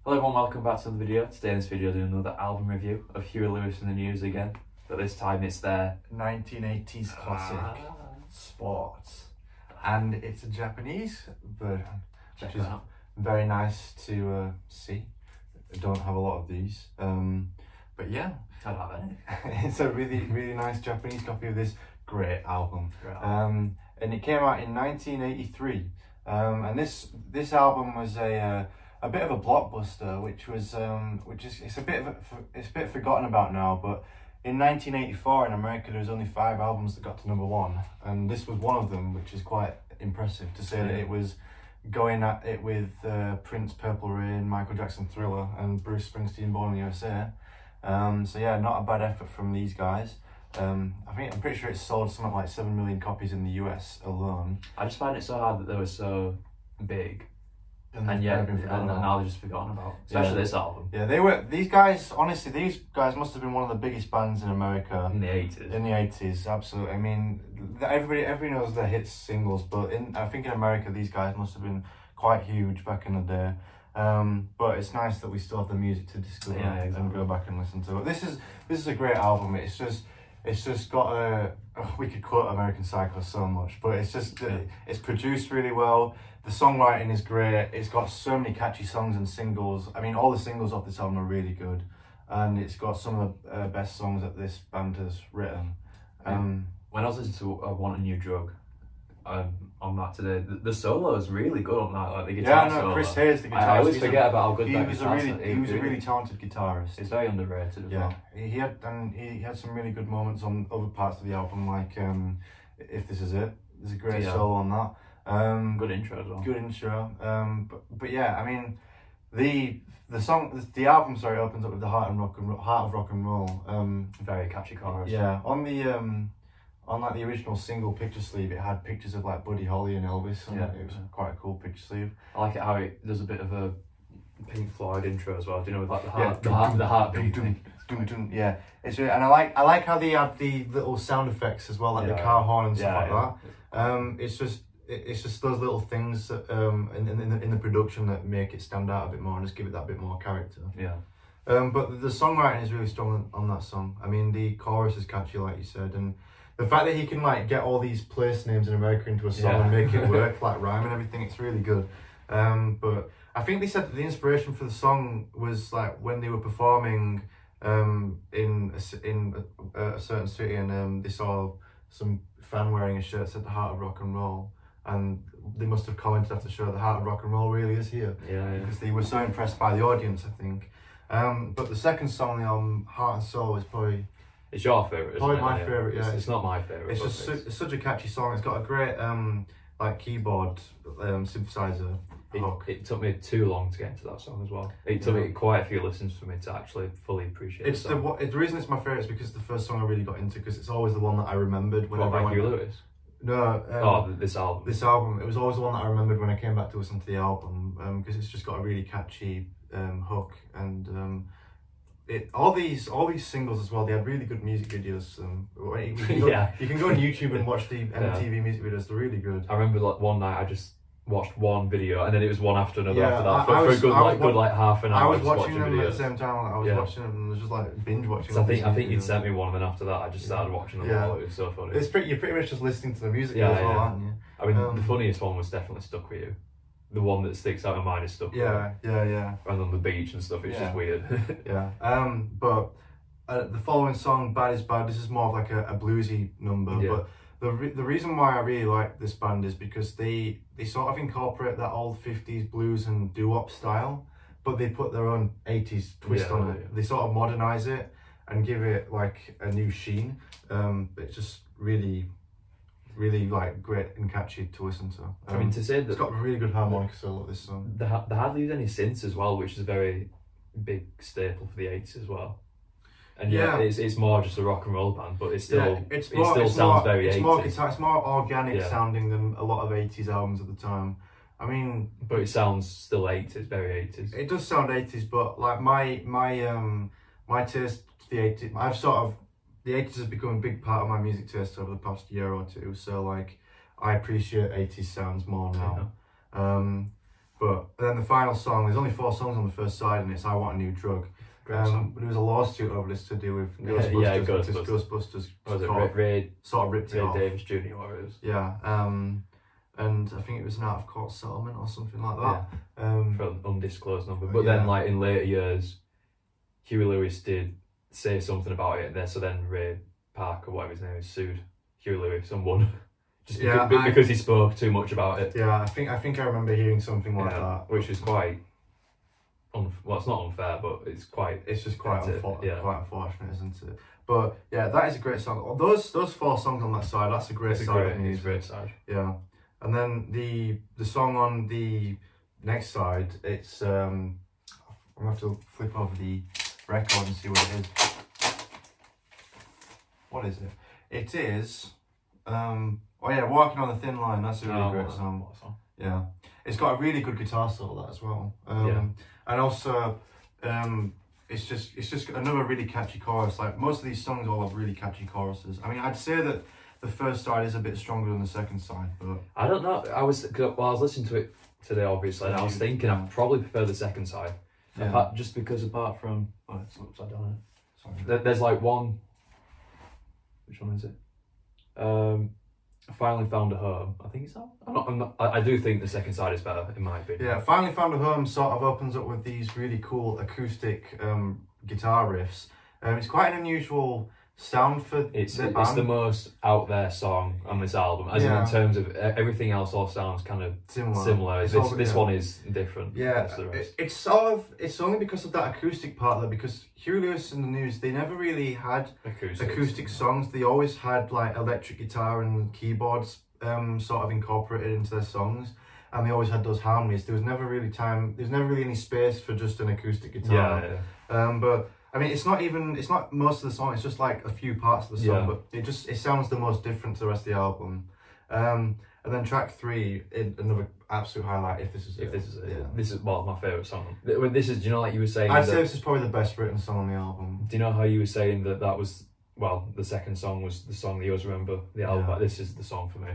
Hello everyone, welcome back to the video. Today in this video doing another album review of Huey Lewis and the News again. But this time it's their 1980s classic Sports. And it's a Japanese version, which is very nice to see. I don't have a lot of these. But yeah, I don't have any. it's a really nice Japanese copy of this great album. And it came out in 1983. And this album was a bit of a blockbuster, it's a bit forgotten about now. But in 1984 in America, there was only 5 albums that got to #1, and this was one of them, which is quite impressive to say that it was going at it with Prince, Purple Rain, Michael Jackson, Thriller, and Bruce Springsteen, Born in the USA. So yeah, not a bad effort from these guys. I'm pretty sure it sold something like 7 million copies in the US alone. I just find it so hard that they were so big. And now they're just forgotten about, especially this album. Yeah, these guys must have been one of the biggest bands in America in the 80s. In the 80s, absolutely. I mean, everybody knows their hit singles, but I think in America these guys must have been quite huge back in the day. But it's nice that we still have the music to discover and go back and listen to it. This is a great album. It's just got we could quote American Psycho so much, but it's produced really well. The songwriting is great. It's got so many catchy songs and singles. I mean, all the singles off this album are really good, and it's got some of the best songs that this band has written. When I was listening to I Want a New Drug on that today, the solo is really good on that, like the guitar solo. Chris Hayes, the guitarist. I always forget about how good that guitar is. He was a really talented guitarist. It's very underrated as well. He had some really good moments on other parts of the album, like If This Is It. There's a great solo on that. Good intro as well. Good intro. But yeah, I mean, the album opens up with the Heart of Rock and Roll. Very catchy chorus. Yeah, on like the original single picture sleeve, it had pictures of like Buddy Holly and Elvis, and it was quite a cool picture sleeve. I like it how there's a bit of a Pink Floyd intro as well. Do you know, with like the heartbeat thing? Yeah, it's really, and I like how they add the little sound effects as well, like the car horn and stuff like that. It's just those little things that, in the production that make it stand out a bit more and just give it that bit more character. Yeah. But the songwriting is really strong on that song. I mean, the chorus is catchy, like you said, and the fact that he can like get all these place names in America into a song and make it work, like rhyme and everything, it's really good. But I think they said that the inspiration for the song was like when they were performing in a certain city, and they saw some fan wearing a shirt that said the Heart of Rock and Roll, and they must have commented after the show, the Heart of Rock and Roll really is here. Because they were so impressed by the audience, I think. But the second song on the album, Heart and Soul, is probably... It's your favourite, isn't it? Probably my favourite, yeah. It's not my favourite. It's such a catchy song. It's got a great like keyboard synthesizer hook. It took me too long to get into that song as well. It took me quite a few listens for me to actually fully appreciate it. The reason it's my favourite is because it's the first song I really got into, because it's always the one that I remembered when I went... Huey Lewis? No. This album. This album. It was always the one that I remembered when I came back to listen to the album, because it's just got a really catchy hook, and all these singles as well. They had really good music videos. You can go on YouTube and watch the MTV music videos. They're really good. I remember like one night I just watched one video, and then it was one after another after that for a good half an hour. I was watching them at the same time. I was watching them, and I was just like binge watching. So I think you'd sent me one, and then after that I just started watching them all. It was so funny. You're pretty much just listening to the music as well, aren't you? I mean, the funniest one was definitely Stuck With You. The one that sticks out in my mind is Stuck With You. Yeah. And on the beach and stuff, it's just weird. But the following song, Bad Is Bad, this is more of like a bluesy number, but the reason why I really like this band is because they sort of incorporate that old 50s blues and doo-wop style, but they put their own 80s twist on it. They sort of modernize it and give it like a new sheen. It's just really like great and catchy to listen to. I mean, to say that it's got a really good harmonica solo, this song. They hardly use any synths as well, which is a very big staple for the 80s as well. And it's more just a rock and roll band, but it still sounds very 80s. It's more organic sounding than a lot of 80s albums at the time. I mean, but it sounds still 80s, very 80s. It does sound 80s, but like my taste to the 80s, the 80s has become a big part of my music taste over the past year or two. So like, I appreciate 80s sounds more now. But then the final song, there's only 4 songs on the first side, and it's "I Want a New Drug." But there was a lawsuit over this to do with Ghostbusters. Ghostbusters. Sort of ripped it off. Davis Jr. Whatever it was. Yeah. And I think it was an out of court settlement or something like that. For an undisclosed number. But then, like in later years, Huey Lewis did say something about it, and so then Ray Park or whatever his name is sued Huey Lewis and won. Just because he spoke too much about it. Yeah, I think I remember hearing something like that, which is quite. Well, it's not unfair, but it's quite. It's just quite unfortunate, isn't it? But yeah, that is a great song. Those 4 songs on that side, that's a great side of music. Great side. Yeah, and then the song on the next side, it's I'm gonna have to flip over the record and see what it is. What is it? It is oh yeah, "Walking on the Thin Line." That's a really great song. Yeah, it's got a really good guitar solo that as well. And also it's just another really catchy chorus. Like most of these songs all have really catchy choruses. I mean, I'd say that the first side is a bit stronger than the second side, but I don't know. I was listening to it today, obviously, and I was thinking I probably prefer the second side. Yeah. Just because apart from it's upside down. Sorry. There's like one. Which one is it? I Finally Found a Home. I think it's that. I do think the second side is better, in my opinion. Yeah, Finally Found a Home sort of opens up with these really cool acoustic guitar riffs. It's quite an unusual sound for the band. It's the most out there song on this album, as in terms of everything else all sounds kind of similar. This one is different. Yeah, it's only because of that acoustic part though, because Huey Lewis and the News, they never really had acoustic songs. They always had like electric guitar and keyboards sort of incorporated into their songs, and they always had those harmonies. There was never really any space for just an acoustic guitar. But I mean, it's not most of the song, it's just like a few parts of the song, but it sounds the most different to the rest of the album. And then track 3, another absolute highlight, If This Is It. This is my favourite song. This is, do you know, like you were saying, I'd say this is probably the best written song on the album. Do you know how you were saying that was, well, the second song was the song that you always remember the album, but this is the song for me.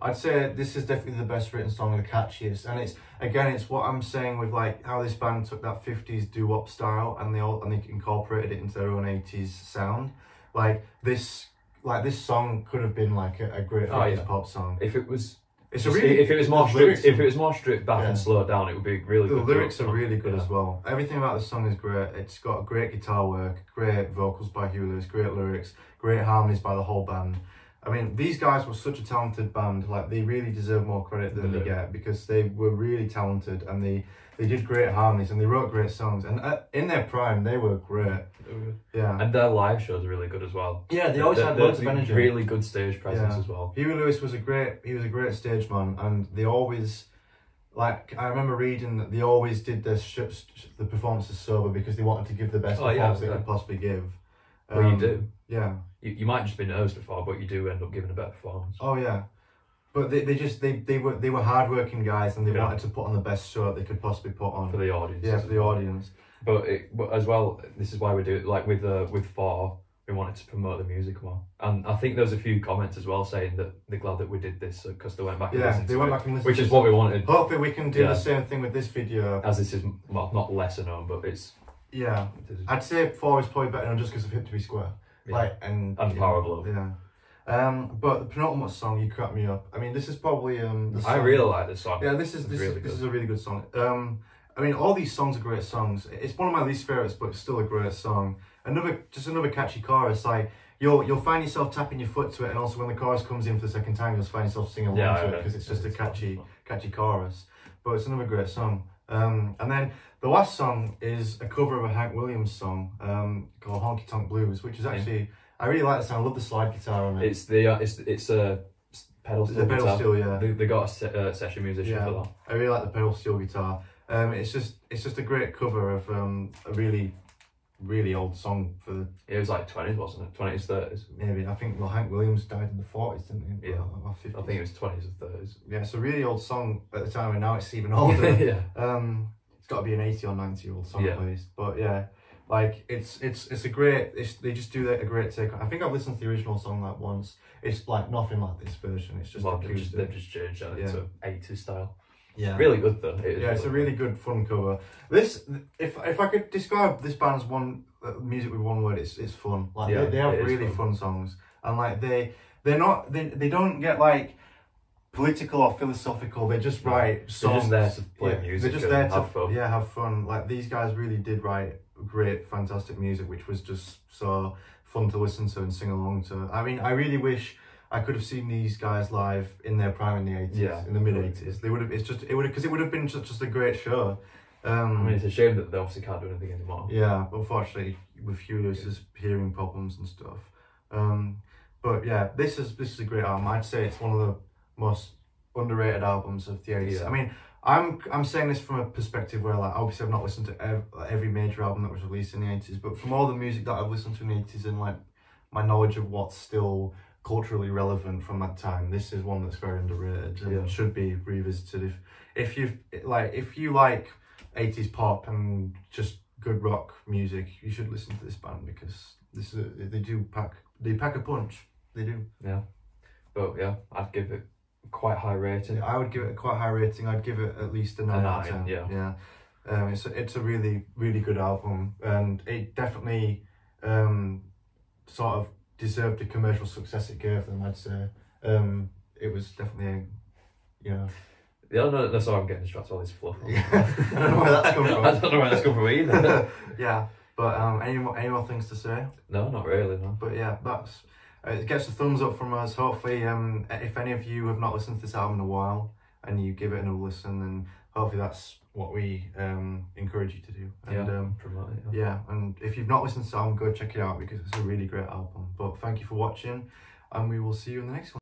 I'd say this is definitely the best written song, the catchiest, and it's what I'm saying with like how this band took that 50s doo-wop style and they incorporated it into their own 80s sound. Like this song could have been like a great 50s pop song. If it was more stripped back and slowed down, it would be really good. The lyrics are really good as well. Everything about the song is great. It's got great guitar work, great vocals by Huey Lewis, great lyrics, great harmonies by the whole band. I mean, these guys were such a talented band. Like, they really deserve more credit than they get, because they were really talented and they did great harmonies and they wrote great songs. And in their prime, they were great. Yeah. And their live shows are really good as well. Yeah, they always had loads of energy. Really good stage presence as well. Huey Lewis was a great stage man, and they always, like, I remember reading that they always did the performances sober because they wanted to give the best performance they could possibly give. Well, you do. Yeah. You might just be nervous before, but you do end up giving a better performance. Oh yeah. But they were hardworking guys, and they wanted to put on the best show that they could possibly put on for the audience. Yeah, for the audience. But as well, this is why we do it. Like with 4, we wanted to promote the music more, and I think there's a few comments as well saying that they're glad that we did this because they went back and listened to it, which is what we wanted. Hopefully, we can do the same thing with this video, as this is not lesser known, but it's I'd say 4 is probably better known just because of Hip to Be Square, and Power of Love. Yeah. But the penultimate song, You Crack Me Up. I mean, this is probably the song. I really like this song. Yeah, this is a really good song. I mean, all these songs are great songs. It's one of my least favorites, but it's still a great song. Another catchy chorus. Like you'll find yourself tapping your foot to it, and also when the chorus comes in for the second time, you'll find yourself singing along to it because it's just a catchy chorus. But it's another great song. And then the last song is a cover of a Hank Williams song called Honky Tonk Blues, which is actually, I really like the sound. I love the slide guitar on it. It's a pedal steel. The pedal steel, yeah. They got a session musician for that. I really like the pedal steel guitar. It's just a great cover of a really old song for the. It was like 20s, wasn't it? 20s, 30s. Maybe. I think Hank Williams died in the 40s, didn't he? Yeah. I think it was 20s or 30s. Yeah, it's a really old song at the time, and now it's even older. Yeah. It's got to be an 80 or 90-year-old song at least. But yeah, like it's a great. They just do a great take. I think I've listened to the original song like once. It's like nothing like this version. It's just they've just changed it to 80s style. Yeah. Really good though. It's a really good fun cover. This, if I could describe this band's music with one word, it's fun. Like they have really fun songs, and like they don't get like political or philosophical. They just write songs. They're just there to play music. They're just there to have fun. have fun. Like these guys really did write great, fantastic music, which was just so fun to listen to and sing along to. I mean, I really wish I could have seen these guys live in their prime in the 80s, in the mid 80s. They would have. Because it would have been just a great show. I mean, it's a shame that they obviously can't do anything anymore. Yeah, unfortunately, with Huey Lewis's hearing problems and stuff. But yeah, this is a great album. I'd say it's one of the most underrated albums of the 80s. Yeah. I mean, I'm saying this from a perspective where, like, obviously I've not listened to every major album that was released in the 80s, but from all the music that I've listened to in the 80s and like my knowledge of what's still culturally relevant from that time, this is one that's very underrated and should be revisited. If you like 80s pop and just good rock music, you should listen to this band, because they pack a punch. They do. Yeah. But yeah, I'd give it quite high rating. I would give it a quite high rating. I'd give it at least a 9 out of 10. Yeah. It's a really, really good album, and it definitely sort of deserved the commercial success it gave them, I'd say. It was definitely Yeah, no, sorry, I'm getting distracted by all this fluff. I don't know where that's come from. I don't know where that's come from either. Yeah, but any more things to say? No, not really, no. But yeah, that's it gets a thumbs up from us. Hopefully, if any of you have not listened to this album in a while and you give it another listen, then hopefully that's what we encourage you to do. And, promote it. Yeah, and if you've not listened to this album, go check it out, because it's a really great album. But thank you for watching, and we will see you in the next one.